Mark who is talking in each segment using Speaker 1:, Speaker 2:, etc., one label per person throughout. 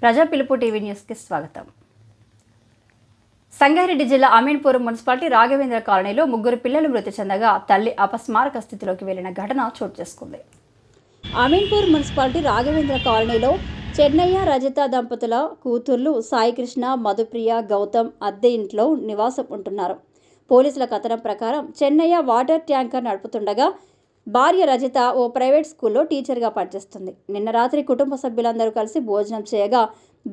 Speaker 1: ప్రజా పిలుపు టీవీ న్యూస్కి స్వాగతం. సంగారెడ్డి జిల్లా అమీన్పూర్ మున్సిపాలిటీ రాఘవేంద్ర కాలనీలో ముగ్గురు పిల్లలు మృతి చెందగా తల్లి అపస్మారక స్థితిలోకి వెళ్లిన ఘటన చోటు చేసుకుంది. అమీన్పూర్ మున్సిపాలిటీ రాఘవేంద్ర కాలనీలో చెన్నయ్య రజిత దంపతుల కూతుర్లు సాయికృష్ణ, మధుప్రియ, గౌతమ్ అద్దె ఇంట్లో నివాసం ఉంటున్నారు. పోలీసుల కథనం ప్రకారం చెన్నయ్య వాటర్ ట్యాంకర్ నడుపుతుండగా భార్య రజిత ఓ ప్రైవేట్ స్కూల్లో టీచర్గా పనిచేస్తుంది. నిన్న రాత్రి కుటుంబ సభ్యులందరూ కలిసి భోజనం చేయగా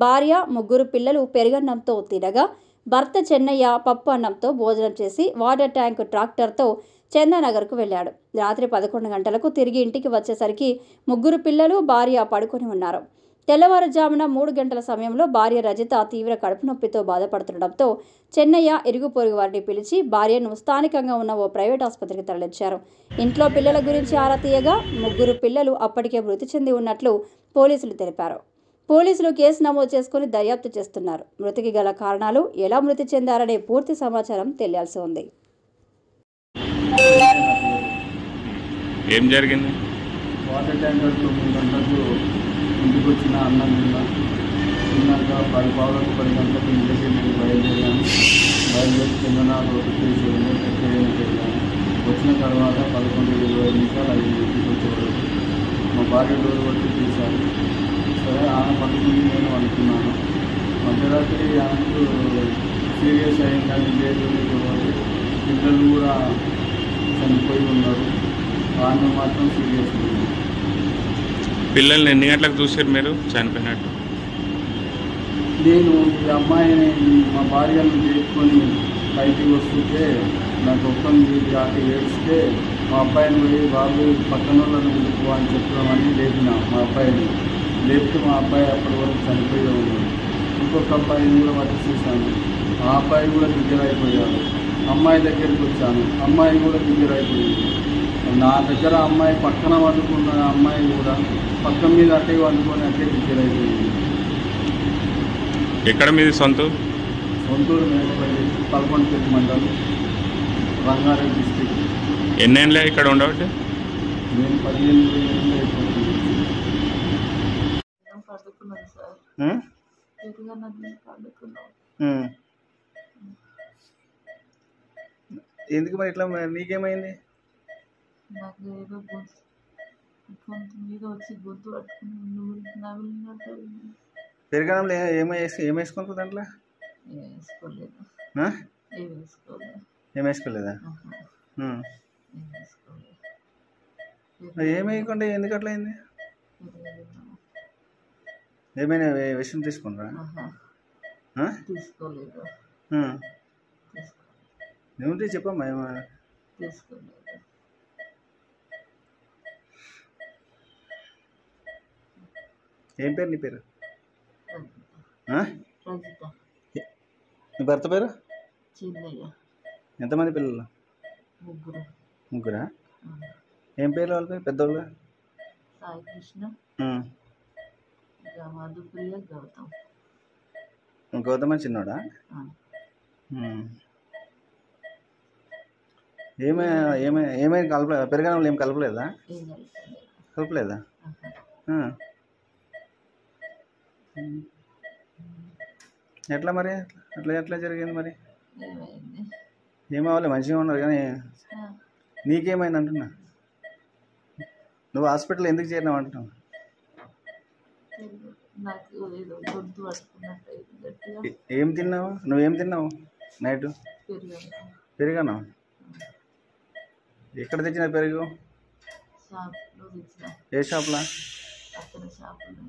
Speaker 1: భార్య, ముగ్గురు పిల్లలు పెరుగన్నంతో తినగా భర్త చెన్నయ్య పప్పు అన్నంతో భోజనం చేసి వాటర్ ట్యాంక్ ట్రాక్టర్తో చందానగర్కు వెళ్ళాడు. రాత్రి 11 గంటలకు తిరిగి ఇంటికి వచ్చేసరికి ముగ్గురు పిల్లలు, భార్య పడుకొని ఉన్నారు. తెల్లవారుజామున 3 గంటల సమయంలో భార్య రజిత తీవ్ర కడుపు నొప్పితో బాధపడుతుండటంతో చెన్నయ్య ఇరుగు పొరుగు వారిని పిలిచి భార్యను స్థానికంగా ఉన్న ఓ ప్రైవేట్ ఆసుపత్రికి తరలించారు. ఇంట్లో పిల్లల గురించి ఆరా తీయగా ముగ్గురు పిల్లలు అప్పటికే మృతి చెంది ఉన్నట్లు పోలీసులు తెలిపారు. పోలీసులు కేసు నమోదు చేసుకుని దర్యాప్తు చేస్తున్నారు. మృతికి గల కారణాలు, ఎలా మృతి చెందారనే పూర్తి సమాచారం తెలియాల్సి ఉంది.
Speaker 2: ఏం జరిగింది?
Speaker 3: వాటర్ ట్యాంకర్ 9 గంటలకు ఇంటికి వచ్చిన అన్నం తిన్నాక 10 గంటలకు ఇంటికి నేను బయలుదేరి చందనాలు వెళ్ళాను. వచ్చిన తర్వాత 11:20 నిమిషాలు ఇంటికి వచ్చేవారు. మా భార్య డోర్ కొట్టి తీశారు. సరే, ఆమె పడుతుంది, నేను అనుకున్నాను. మధ్యరాత్రి ఆమెకు సీరియస్ అయిందని లేదు, పిల్లలు కూడా చనిపోయి ఉన్నారు. ఆమె మాత్రం సీరియస్ ఉంది.
Speaker 2: పిల్లల్ని ఎన్ని గంటలకు చూసారు మీరు చనిపోయినట్టు?
Speaker 3: నేను ఈ అమ్మాయిని మా భార్యను చేసుకొని బయటికి వస్తుంటే నాకు ఒప్పంది కాక ఏడిస్తే మా అబ్బాయిని పోయి బాబు పక్కన వాళ్ళని ఎందుకు అని చెప్తామని లేపిన. మా అబ్బాయిని లేపితే మా అబ్బాయి అప్పటి వరకు చనిపోయి ఉన్నాడు. ఇంకొక అబ్బాయిని కూడా వచ్చేసాను. ఆ అబ్బాయి కూడా దగ్గర అయిపోయాడు. అమ్మాయి దగ్గరికి వచ్చాను. అమ్మాయి కూడా దగ్గర అయిపోయింది. నా దగ్గర అమ్మాయి పక్కన వండుకున్న అమ్మాయి కూడా పక్కన మీద అట్టే వండుకొని అట్టే దగ్గర అయిపోయింది.
Speaker 2: ఎక్కడ మీది సొంతూరు?
Speaker 3: సొంతూరు మేకపల్లి, పల్కొండపల్లి మండలం, రంగారెడ్డి డిస్ట్రిక్ట్.
Speaker 2: ఎన్నేళ్ళే ఇక్కడ ఉండబట్టి?
Speaker 3: నేను 15 ఏళ్ళు అయిపోతుంది.
Speaker 4: ఎందుకు మరి ఇట్లా? నీకేమైంది?
Speaker 5: నాకు ఏదో గొంతు మీద వచ్చి గొంతు పట్టుకుని నవ్వినట్టు.
Speaker 4: పెరగడంలో ఏమేసుకుంటుంది దాంట్లో? ఏం వేసుకోలేదా? ఏమేయకుండా ఎందుకు అట్లా అయింది? ఏమైనా విషయం తీసుకున్నారా?
Speaker 5: తీసుకోలేదు.
Speaker 4: ఏమిటి చెప్పమ్మా. ఏమైనా
Speaker 5: తీసుకోలేదు.
Speaker 4: ఏం పేరు నీ పేరు?
Speaker 5: రజిత.
Speaker 4: నీ భర్త పేరు?
Speaker 5: చిన్నయ్య.
Speaker 4: ఎంతమంది పిల్లలు? ముగ్గురా? ఏం పేర్లు వాళ్ళ పేరు? పెద్దోళ్ళు?
Speaker 5: సాయికృష్ణ, మధుప్రియ, గౌతమ్.
Speaker 4: గౌతమ్ అని చిన్నోడా? ఏమైనా కలపలేదా? పెరగడంలో ఏం కలపలేదా? కలపలేదా? ఎట్లా మరి? ఎట్లా జరిగింది మరి? ఏమవ్వాలి, మంచిగా ఉన్నారు కానీ నీకేమైంది అంటున్నా? నువ్వు హాస్పిటల్ ఎందుకు చేరినావు అంటున్నావు? ఏం తిన్నావు? నువ్వేం తిన్నావు నైట్? పెరుగన్నా? ఎక్కడ తెచ్చిన పెరుగు?
Speaker 5: షాప్లో తెచ్చిన.
Speaker 4: ఏ షాప్లా?
Speaker 5: అక్కడ షాప్లో.